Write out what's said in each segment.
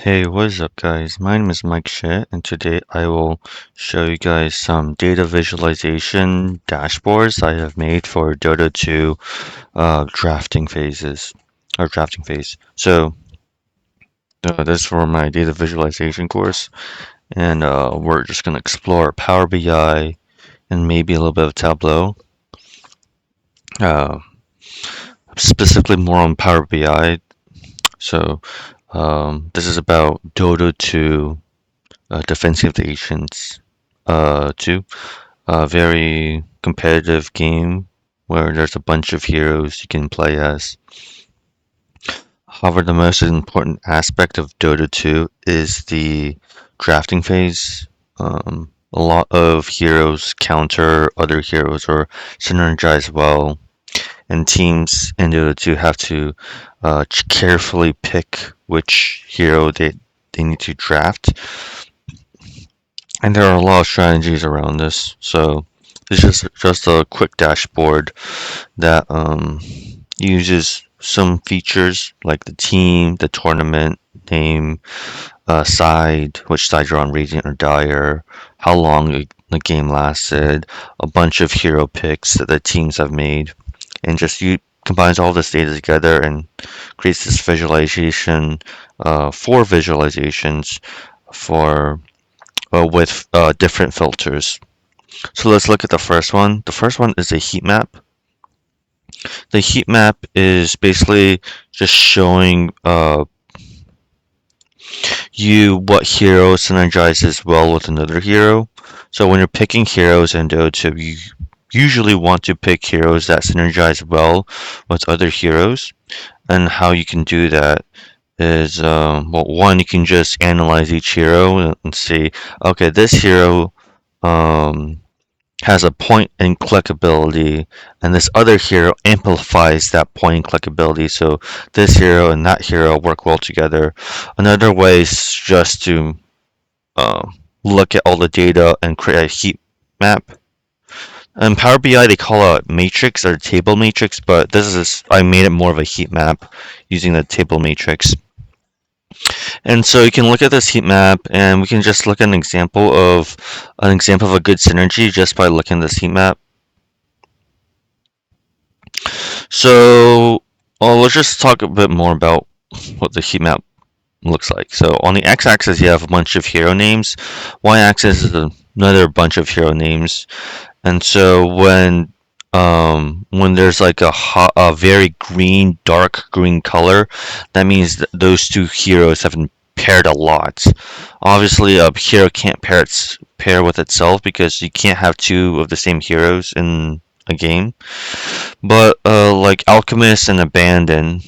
Hey, what's up guys? My name is Mike Shit, and today I will show you guys some data visualization dashboards I have made for Dota 2 drafting phases or drafting phase. This is for my data visualization course, and we're just gonna explore Power BI and maybe a little bit of Tableau. Uh, Specifically more on Power BI. So this is about Dota 2 defensive agents 2. A very competitive game where there's a bunch of heroes you can play as. However, the most important aspect of Dota 2 is the drafting phase. A lot of heroes counter other heroes or synergize well, and teams in Dota 2 have to carefully pick which hero they need to draft. And there are a lot of strategies around this. So it's just a quick dashboard that uses some features like the team, the tournament name, side, which side you're on, Radiant or Dire, how long the game lasted, a bunch of hero picks that the teams have made, and just you combines all this data together and creates this visualization, four visualizations for with different filters. So let's look at the first one. The first one is a heat map. The heat map is basically just showing you what hero synergizes well with another hero. So when you're picking heroes in Dota, you usually want to pick heroes that synergize well with other heroes. And how you can do that is, well, one, you can just analyze each hero and see, okay, this hero um, has a point and click ability, and this other hero amplifies that point and click ability. So this hero and that hero work well together. Another way is just to uh, look at all the data and create a heat map. In Power BI, they call it matrix or table matrix, but I made it more of a heat map using the table matrix. And so you can look at this heat map, and we can just look at an example of a good synergy just by looking at this heat map. So let's just talk a bit more about what the heat map looks like. So on the x-axis, you have a bunch of hero names. Y-axis is another bunch of hero names. And so when there's like a very green, dark green color, that means that those two heroes have been paired a lot. Obviously, a hero can't pair with itself because you can't have two of the same heroes in a game. But like Alchemist and Abandon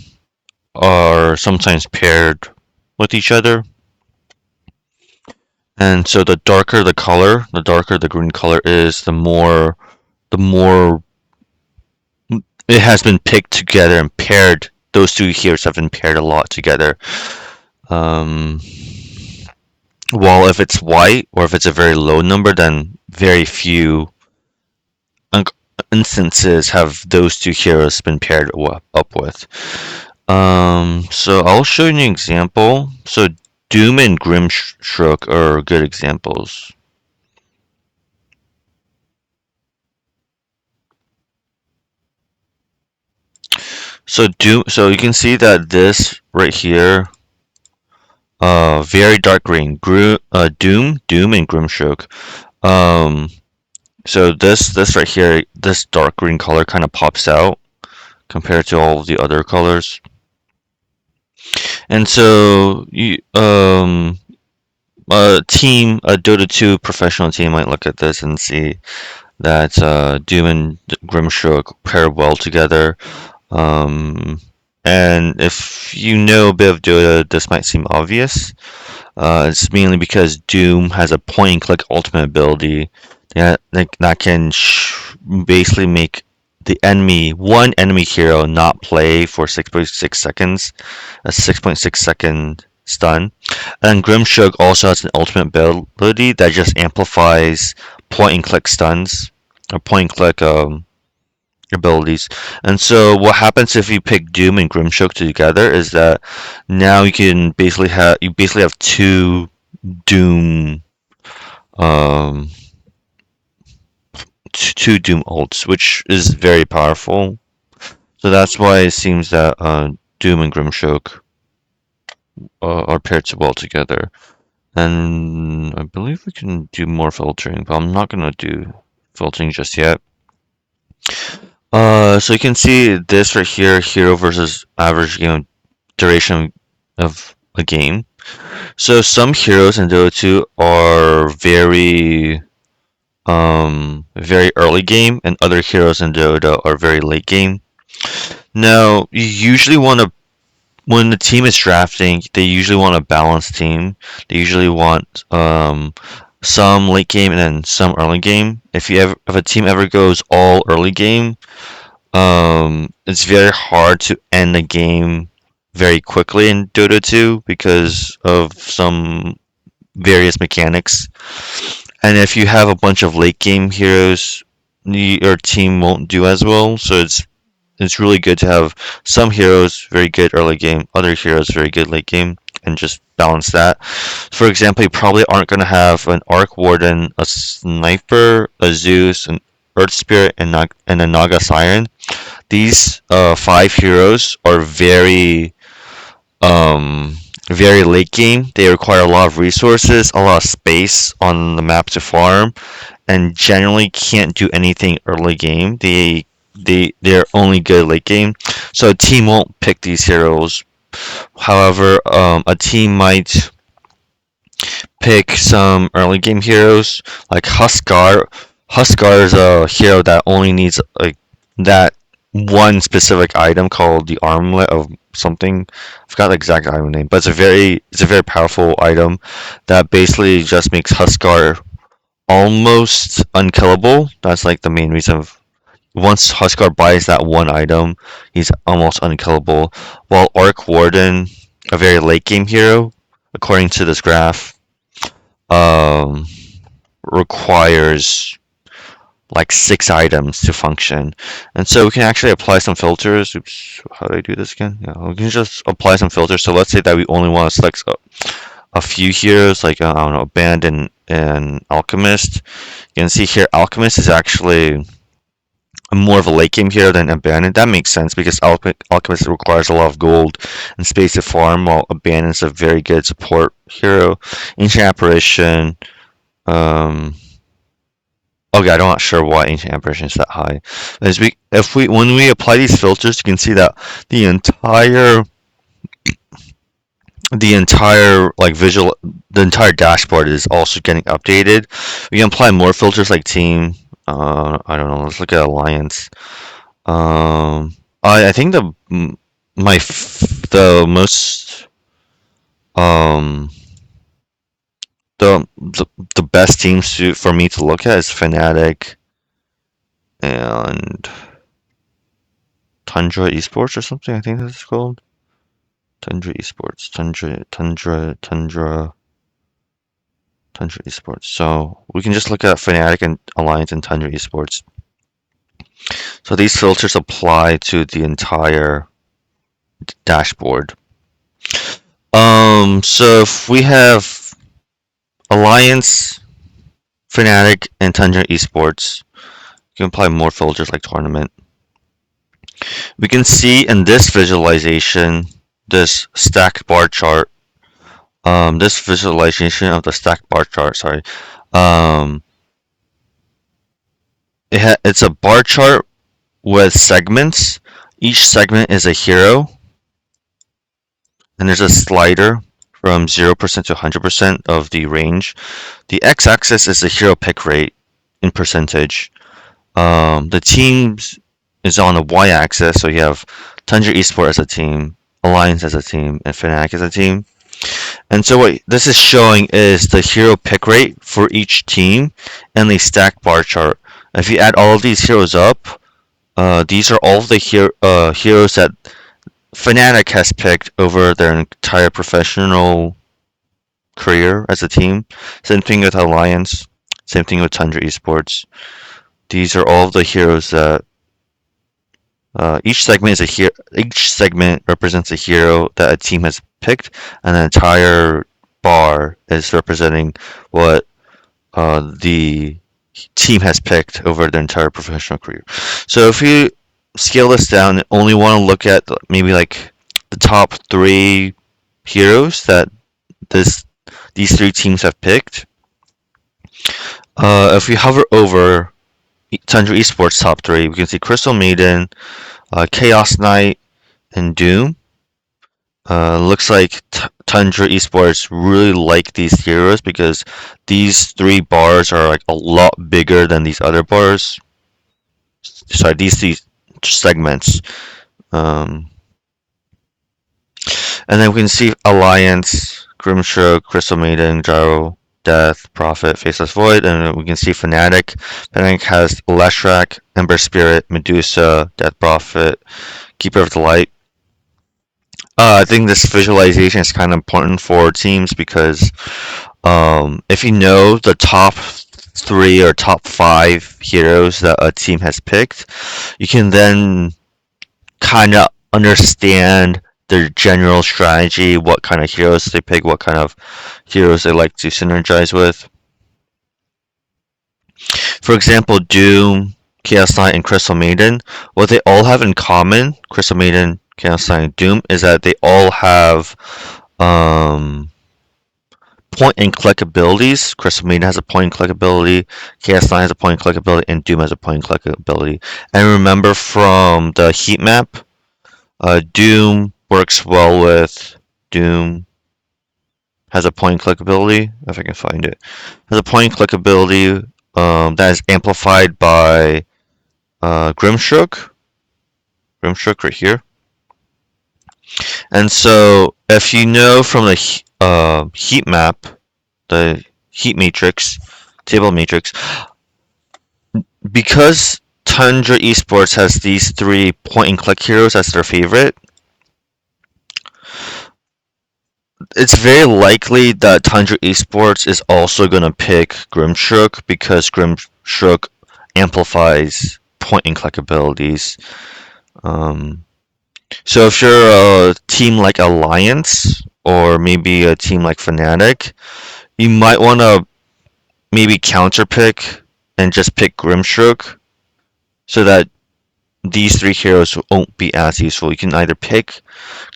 are sometimes paired with each other. And so the darker the color, the darker the green color is, the more it has been picked together and paired. Those two heroes have been paired a lot together. Um, while if it's white or if it's a very low number, then very few instances have those two heroes been paired up with. So I'll show you an example. So Doom and Grimstroke are good examples. So you can see that this right here, very dark green, Doom and Grimstroke. Um, so this right here, this dark green color kind of pops out compared to all of the other colors. And so a Dota 2 professional team might look at this and see that Doom and Grimstroke pair well together. And if you know a bit of Dota, this might seem obvious. It's mainly because Doom has a point-and-click ultimate ability that can basically make one enemy hero not play for 6.6 seconds, a 6.6 second stun. And Grimstroke also has an ultimate ability that just amplifies point-and-click stuns or point-and-click abilities. And so what happens if you pick Doom and Grimshock together is that now you basically have Doom um two Doom ults, which is very powerful. So that's why it seems that Doom and Grimshock are paired so well together. And I believe we can do more filtering, but I'm not gonna do filtering just yet. So you can see this right here, hero versus average game duration of a game. So some heroes in Dota 2 are very early game, and other heroes in Dota are very late game. Now, you usually want to when the team is drafting, they usually want a balanced team. They usually want some late game and then some early game. If a team ever goes all early game, it's very hard to end the game very quickly in Dota 2 because of some various mechanics. And if you have a bunch of late game heroes, your team won't do as well. So it's really good to have some heroes very good early game, other heroes very good late game, and just balance that. For example, you probably aren't going to have an Arc Warden, a Sniper, a Zeus, an Earth Spirit, and a Naga Siren. These five heroes are um, very late game. They require a lot of resources, a lot of space on the map to farm, and generally can't do anything early game. They're only good late game, so a team won't pick these heroes. However, a team might pick some early game heroes like Huskar. Huskar is a hero that only needs like that one specific item called the armlet of something. I forgot the exact item name, but it's a very powerful item that basically just makes Huskar almost unkillable. That's like the main reason of once Huskar buys that one item, he's almost unkillable. While Arc Warden, a very late game hero, according to this graph, um, requires like 6 items to function. And so we can actually apply some filters. Oops, how do I do this again? Yeah, we can just apply some filters. So let's say that we only want to select a few heroes, like I don't know, Band and Alchemist. You can see here, Alchemist is actually more of a late game hero than Abandon. That makes sense because Alchemist requires a lot of gold and space to farm, while Abandon is a very good support hero. Ancient Apparition. Um, okay, I'm not sure why Ancient Apparition is that high. When we apply these filters, you can see that the entire the entire like visual the entire dashboard is also getting updated. We can apply more filters like team. I don't know. Let's look at alliance. Um, I think the most um the best teams for me to look at is Fnatic and Tundra Esports or something. I think that's called Tundra Esports. Tundra Esports. So we can just look at Fnatic and Alliance and Tundra Esports. So these filters apply to the entire dashboard. So if we have Alliance, Fnatic, and Tundra Esports, you can apply more filters like tournament. We can see in this visualization, this stacked bar chart, this visualization of the stacked bar chart, sorry, um, it's a bar chart with segments. Each segment is a hero, and there's a slider from 0% to 100% of the range. The x-axis is the hero pick rate in percentage. The teams is on the y-axis, so you have Tundra Esports as a team, Alliance as a team, and Fnatic as a team. And so what this is showing is the hero pick rate for each team and the stacked bar chart. If you add all of these heroes up, these are all of the heroes that Fnatic has picked over their entire professional career as a team. Same thing with Alliance. Same thing with Tundra Esports. These are all of the heroes that Each segment represents a hero that a team has picked, and the entire bar is representing what the team has picked over their entire professional career. So if you scale this down and only want to look at maybe like the top three heroes that this these three teams have picked, if we hover over Tundra Esports top three, we can see Crystal Maiden, Chaos Knight, and Doom. Looks like Tundra Esports really like these heroes because these three bars are like a lot bigger than these other bars. Sorry, these segments. Um, and then we can see Alliance, Grimstroke, Crystal Maiden, Gyro, Death, Prophet, Faceless Void, and we can see Fnatic. Fnatic has Leshrac, Ember Spirit, Medusa, Death Prophet, Keeper of the Light. I think this visualization is kind of important for teams because if you know the top three or top five heroes that a team has picked, you can then kind of understand their general strategy, what kind of heroes they pick, what kind of heroes they like to synergize with. For example, Doom, Chaos Knight, and Crystal Maiden, what they all have in common, Crystal Maiden, Chaos Knight, and Doom, is that they all have um, point and click abilities. Crystal Maiden has a point and click ability, Chaos Knight has a point and click ability, and Doom has a point and click ability. And remember from the heat map, Doom works well with Doom has a point and click ability, if I can find it. Has a point and click ability that is amplified by Grimstroke. Grimstroke right here. And so if you know from the heat map, the heat matrix, table matrix, because Tundra Esports has these three point and click heroes as their favorite, it's very likely that Tundra Esports is also going to pick Grimstroke because Grimstroke amplifies point and click abilities. Um, so if you're a team like Alliance or maybe a team like Fnatic, you might want to maybe counter pick and just pick Grimstroke so that these three heroes won't be as useful. You can either pick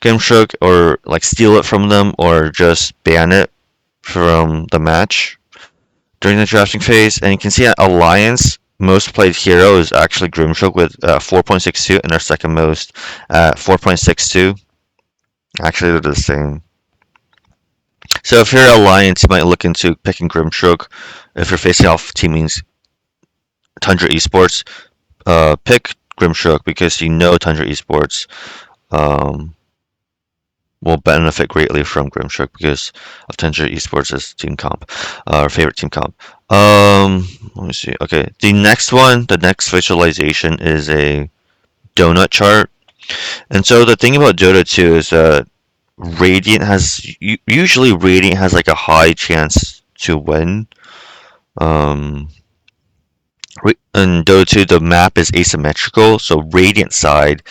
Grimstroke or like steal it from them or just ban it from the match during the drafting phase. And you can see at Alliance, most played hero is actually Grimstroke with 4.62 and their second most at 4.62. Actually, they're the same. So if you're Alliance, you might look into picking Grimstroke. If you're facing off teamings Tundra Esports, pick Grimstroke because you know Tundra Esports um, will benefit greatly from Grimstroke because of Tundra Esports' team comp, our favorite team comp. Let me see. Okay, the next visualization is a donut chart. And so the thing about Dota 2 is that usually Radiant has like a high chance to win. Um, in Dota 2, the map is asymmetrical, so Radiant side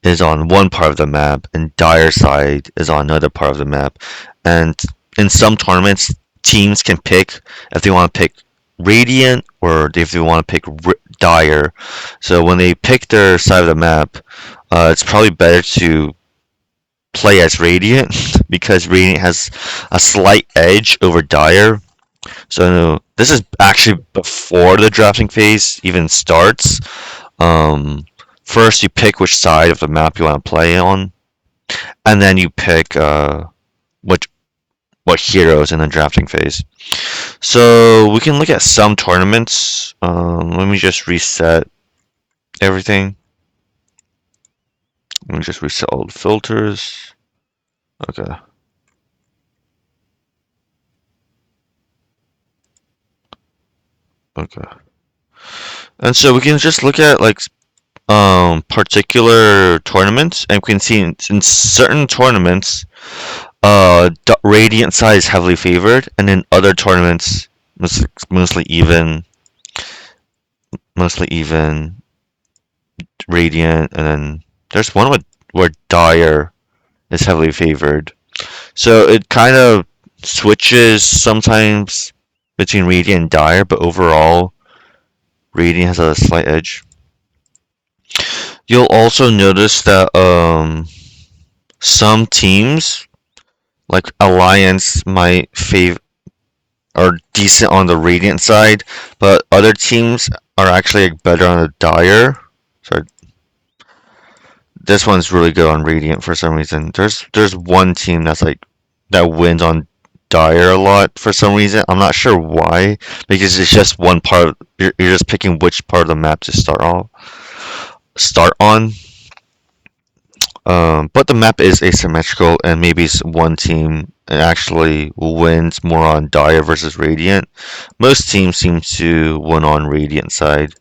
is on one part of the map and Dire side is on another part of the map. And in some tournaments, teams can pick if they want to pick Radiant or if they want to pick Dire. So when they pick their side of the map, it's probably better to play as Radiant because Radiant has a slight edge over Dire. So this is actually before the drafting phase even starts. First, you pick which side of the map you want to play on, and then you pick what heroes in the drafting phase. So we can look at some tournaments. Let me just reset everything. Let me just reset all the filters. Okay. Okay. And so we can just look at like particular tournaments, and we can see in certain tournaments, Radiant side is heavily favored, and in other tournaments, mostly even, Radiant, and then there's one with where Dire is heavily favored. So it kind of switches sometimes between Radiant and Dire, but overall, Radiant has a slight edge. You'll also notice that some teams like Alliance might favor are decent on the Radiant side, but other teams are actually like, better on the Dire. So this one's really good on Radiant for some reason. There's one team that's like that wins on Dire a lot for some reason. I'm not sure why, because it's just one part. You're just picking which part of the map to start on. But the map is asymmetrical, and maybe one team actually wins more on Dire versus Radiant. Most teams seem to win on Radiant side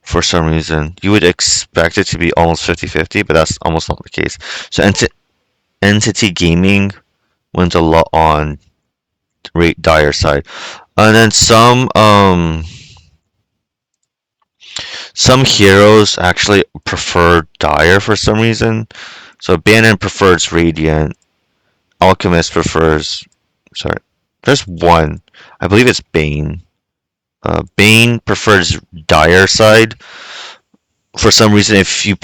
for some reason. You would expect it to be almost 50-50, but that's almost not the case. So Entity Gaming wins a lot on Dire side. And then some heroes actually prefer Dire for some reason. So Bannon prefers Radiant. Alchemist prefers. Sorry, there's one. I believe it's Bane. Bane prefers Dire side. For some reason, if you're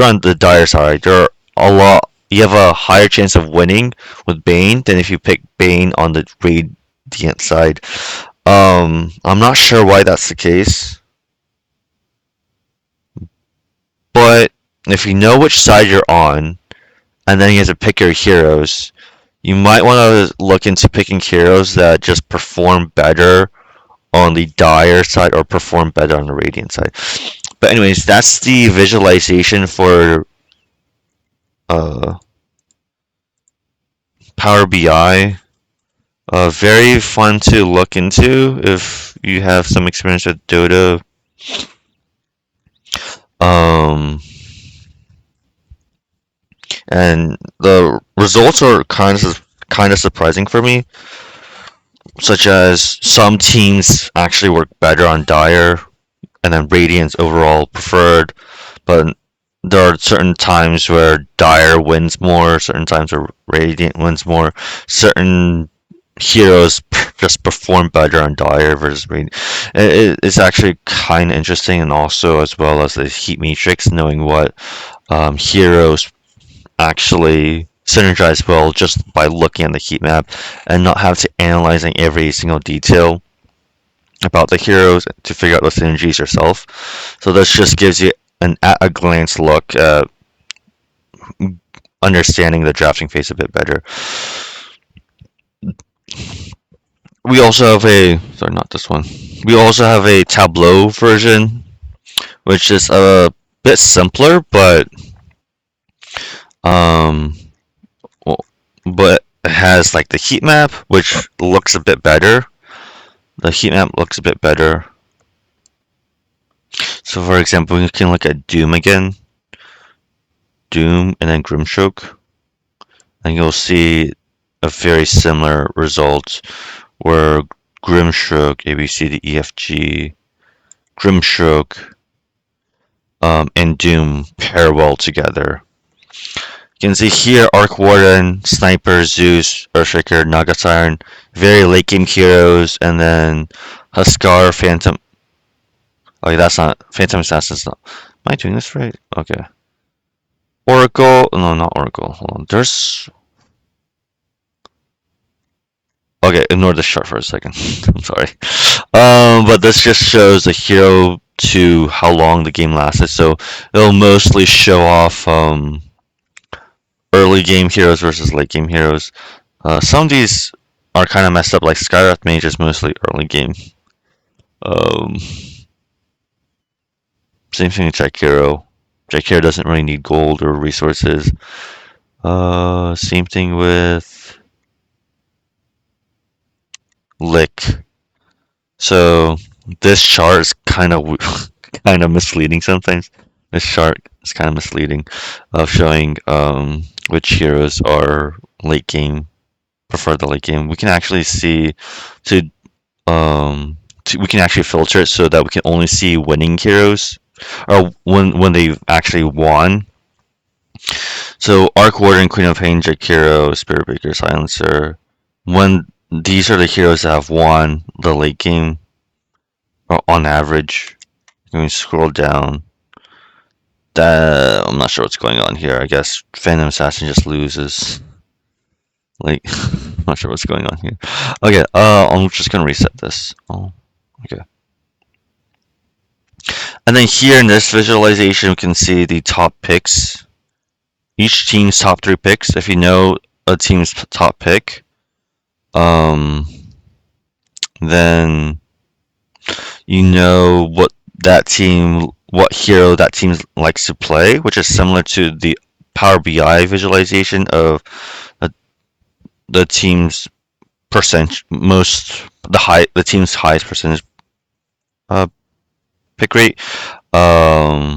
on the Dire side, there are a lot. You have a higher chance of winning with Bane than if you pick Bane on the Radiant side. I'm not sure why that's the case, but if you know which side you're on, and then you have to pick your heroes, you might want to look into picking heroes that just perform better on the Dire side or perform better on the Radiant side. But anyways, that's the visualization for uh, Power BI. Very fun to look into if you have some experience with Dota. Um, and the results are kind of surprising for me, such as some teams actually work better on Dire, and then Radiant's overall preferred, but there are certain times where Dire wins more, certain times where Radiant wins more, certain heroes just perform better on Dire versus Radiant. It's actually kind of interesting, and also as well as the heat matrix, knowing what heroes actually synergize well just by looking at the heat map and not have to analyzing every single detail about the heroes to figure out the synergies yourself. So this just gives you an at a glance look at understanding the drafting phase a bit better. We also have a sorry, not this one. We also have a Tableau version, which is a bit simpler, um, well, but it has like the heat map, which looks a bit better. The heat map looks a bit better. So, for example, we can look at Doom again, Doom, and then Grimstroke, and you'll see a very similar result where Grimstroke, A B C D E F G, Grimstroke, and Doom pair well together. You can see here Arc Warden, Sniper, Zeus, Earthshaker, Naga Siren, very late game heroes, and then Huskar, Phantom. Okay, that's not Phantom Assassin's not. Am I doing this right? Okay. Oracle, no, not Oracle. Hold on. There's. Okay, ignore this chart for a second. I'm sorry. But this just shows the hero to how long the game lasted. So it'll mostly show off early game heroes versus late game heroes. Some of these are kind of messed up, like Skywrath Mage is mostly early game. Um, Same thing with Jack Hero. Jack Hero doesn't really need gold or resources. Same thing with Lick. So this chart is kind of kind of misleading sometimes. This chart is kind of misleading of showing which heroes are late game, prefer the late game. We can actually see to we can actually filter it so that we can only see winning heroes, or when they've actually won. So Arc Warden, Queen of Pain, Jakiro, Spirit Breaker, Silencer. When these are the heroes that have won the late game, or on average. Can we scroll down? That I'm not sure what's going on here. I guess Phantom Assassin just loses. Like, I'm not sure what's going on here. Okay, I'm just gonna reset this. Oh, okay. And then here in this visualization, we can see the top picks. Each team's top 3 picks. If you know a team's top pick, um, then you know what hero that team likes to play, which is similar to the Power BI visualization of the team's the team's highest percentage uh, pick rate,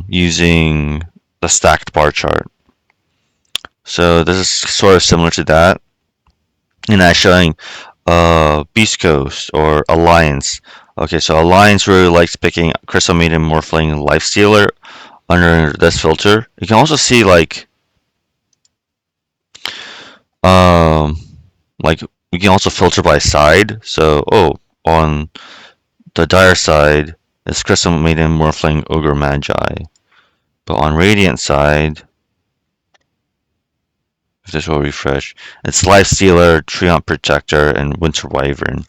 using the stacked bar chart. So this is sort of similar to that, and that's showing Beast Coast or Alliance. Okay, so Alliance really likes picking Crystal Maiden, Morphling, and Lifestealer under this filter. You can also see um like we can also filter by side. So on the Dire side, it's Crystal Maiden, Morphling, Ogre, Magi. But on Radiant side, if this will refresh, it's Lifestealer, Treant Protector, and Winter Wyvern.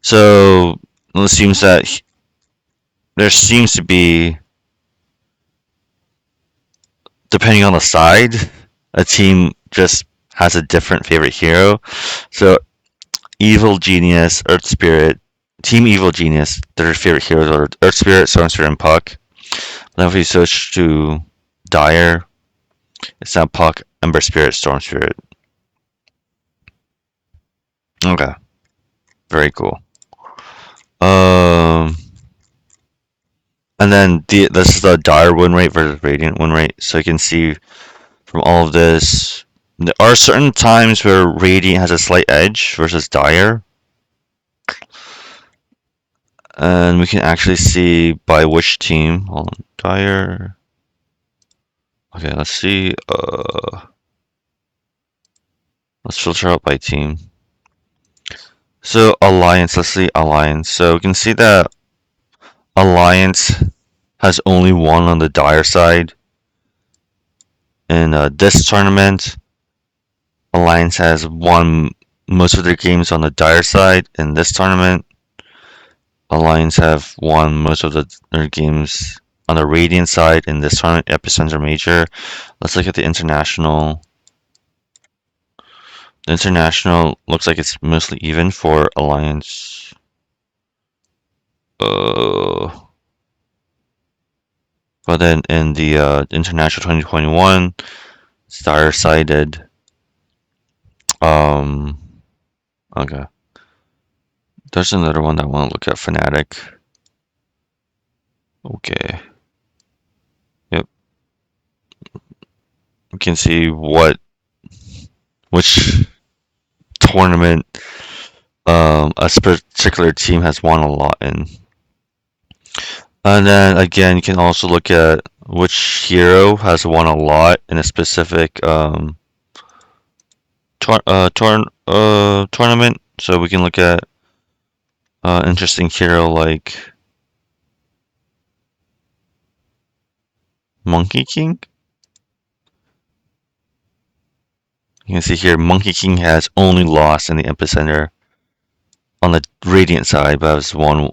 So it seems that there seems to be, depending on the side, a team just has a different favorite hero. So Evil Genius, Earth Spirit, Team Evil Genius, their favorite heroes are Earth Spirit, Storm Spirit, and Puck. Then if we switch to Dire, it's now Puck, Ember Spirit, Storm Spirit. Okay, very cool. And then this is the Dire win rate versus Radiant win rate. So you can see from all of this, there are certain times where Radiant has a slight edge versus Dire. And we can actually see by which team. Hold on, Dire. Okay, let's see. Let's filter out by team. So Alliance, let's see Alliance. So we can see that Alliance has only one on the Dire side. In this tournament, Alliance has won most of their games on the Dire side. In this tournament, Alliance have won most of their games on the Radiant side. In this tournament, Epicenter Major. Let's look at the International. The International looks like it's mostly even for Alliance. But then in the International 2021, it's Dire-sided. Okay. There's another one that I want to look at, Fnatic. Okay. Yep. You can see which tournament a particular team has won a lot in. And then again, you can also look at which hero has won a lot in a specific tournament. So we can look at interesting hero like Monkey King. You can see here, Monkey King has only lost in the Epicenter on the Radiant side, but has won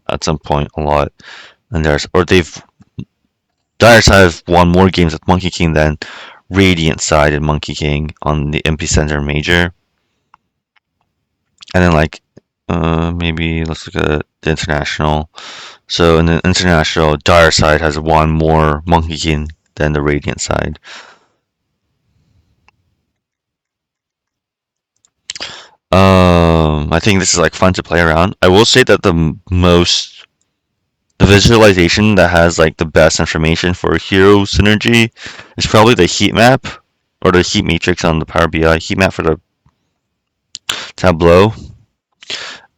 at some point a lot. And Dire side have won more games with Monkey King than Radiant side and Monkey King on the Epicenter Major. And then maybe let's look at the International. So in the International, Dire side has won more Monkey King than the Radiant side. I think this is fun to play around. I will say that the visualization that has the best information for hero synergy is probably the heat map or the heat matrix on the Power BI heat map for the Tableau.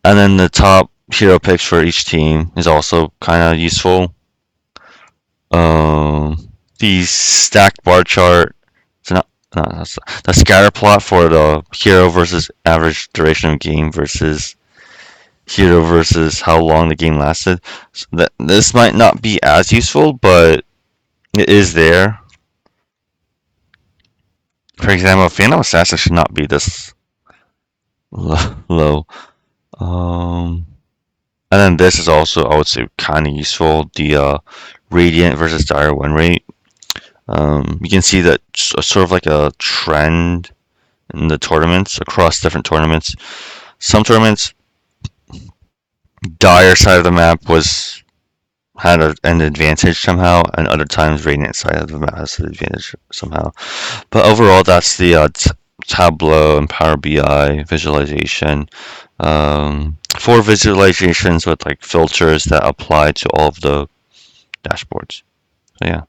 And then the top hero picks for each team is also kind of useful. The stacked bar chart, it's not, no, that's the scatter plot for the hero versus average duration of game versus hero versus how long the game lasted. So that this might not be as useful, but it is there. For example, Phantom Assassin should not be this low. Um, and then this is also, I would say, kind of useful. The Radiant versus Dire win rate. You can see that sort of like a trend in the tournaments across different tournaments. Some tournaments, Dire side of the map was had an advantage somehow, and other times Radiant side of the map has an advantage somehow. But overall, that's the Tableau and Power BI visualization. Four visualizations with like filters that apply to all of the dashboards. So yeah.